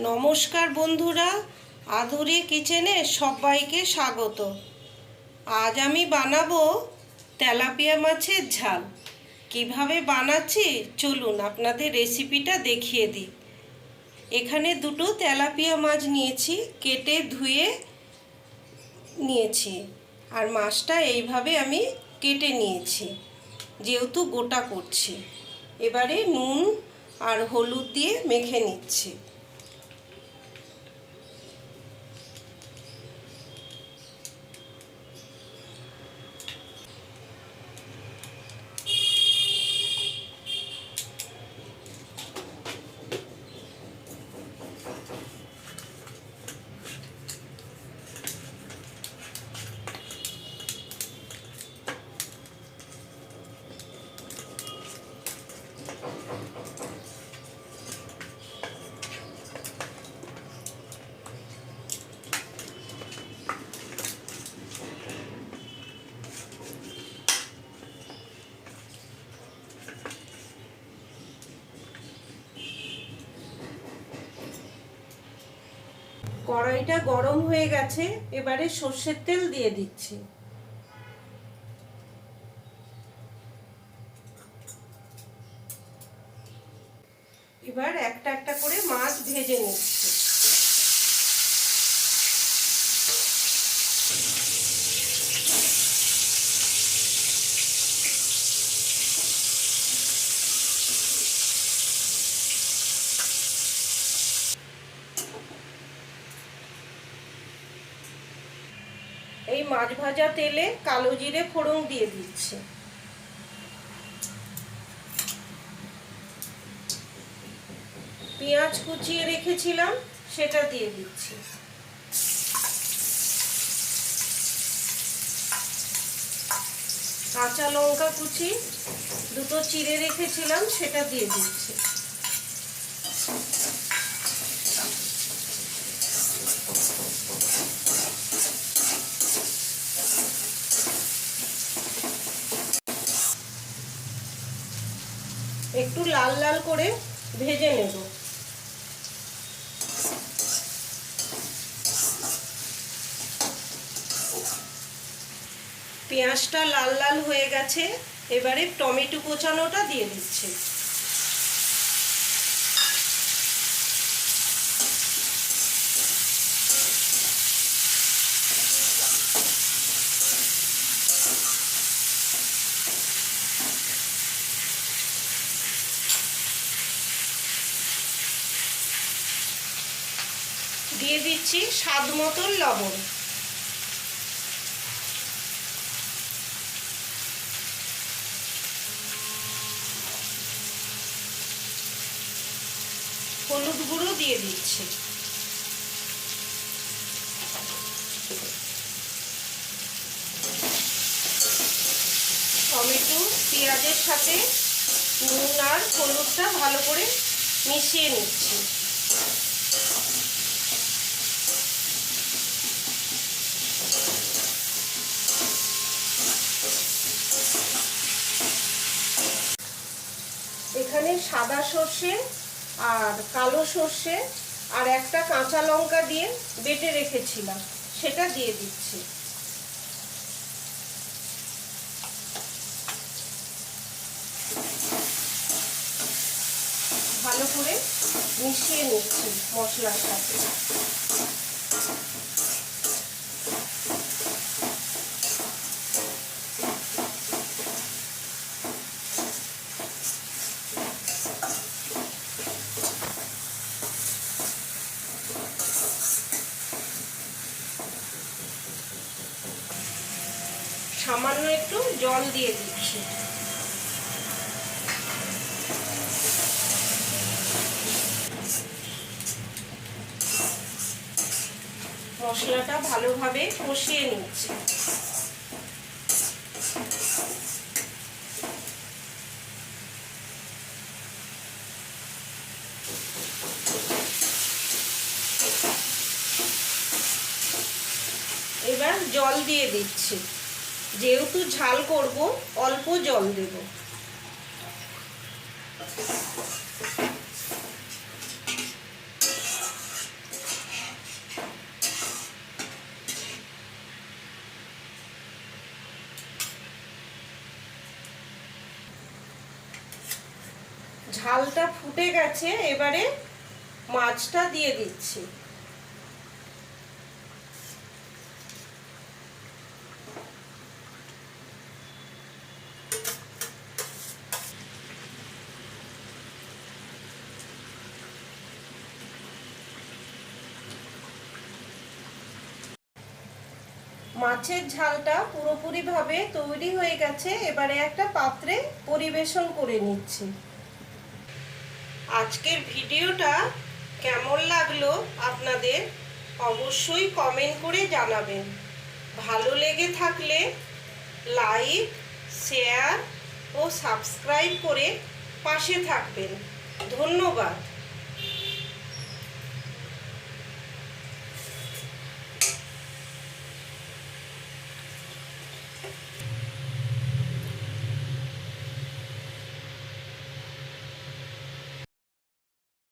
নমস্কার বন্ধুরা, আধুরি কিচেনে সবাইকে স্বাগত। আজ আমি বানাবো তেলাপিয়া মাছের ঝাল। কিভাবে বানাচ্ছি চলুন আপনাদের রেসিপিটা দেখিয়ে দিই। এখানে দুটো তেলাপিয়া মাছ নিয়েছি, কেটে ধুয়ে নিয়েছি। আর মাছটা এইভাবে আমি কেটে নিয়েছি, যেহেতু গোটা করছি। এবারে নুন আর হলুদ দিয়ে মেখে নিচ্ছি। কড়াইটা গরম হয়ে গেছে, এবারে সর্ষের তেল দিয়ে দিচ্ছি। এবার একটা একটা করে মাছ ভেজে নিচ্ছি। এই মাছ ভাজা তেলে কালো জিরে ফোড়ন দিয়ে দিচ্ছি। পেঁয়াজ কুচিয়ে রেখেছিলাম, সেটা দিয়ে দিচ্ছি। কাঁচা লঙ্কা কুচি দুটো চিড়ে রেখেছিলাম, সেটা দিয়ে দিচ্ছি। একটু লাল লাল করে ভেজে নেব। পেঁয়াজটা লাল লাল হয়ে গেছে, এবারে টমেটো কোচানোটা দিয়ে দিচ্ছি। দিয়ে দিচ্ছি স্বাদ মতন লবণ। হলুদ গুঁড়ো দিয়ে দিচ্ছি। টমেটো পেঁয়াজের সাথে নুন আর হলুদটা ভালো করে মিশিয়ে নিচ্ছি। এখানে সাদা সর্ষে আর কালো সর্ষে আর একটা কাঁচা লঙ্কা দিয়ে বেটে রেখেছিলাম, সেটা দিয়ে দিচ্ছি। ভালো করে মিশিয়ে নিচ্ছি মশলার সাথে। সামান্য একটু জল দিয়ে দিচ্ছি। মশলাটা ভালোভাবে কষিয়ে নিচ্ছি। এবার জল দিয়ে দিচ্ছি। যেহেতু ঝাল করব, অল্প জল দেব। ঝালটা ফুটে গেছে, এবারে মাছটা দিয়ে দিচ্ছি। মাছের ঝালটা পুরোপুরিভাবে তৈরি হয়ে গেছে, এবারে একটা পাত্রে পরিবেশন করে নিচ্ছি। আজকের ভিডিওটা কেমন লাগলো আপনাদের অবশ্যই কমেন্ট করে জানাবেন। ভালো লেগে থাকলে লাইক, শেয়ার ও সাবস্ক্রাইব করে পাশে থাকবেন। ধন্যবাদ।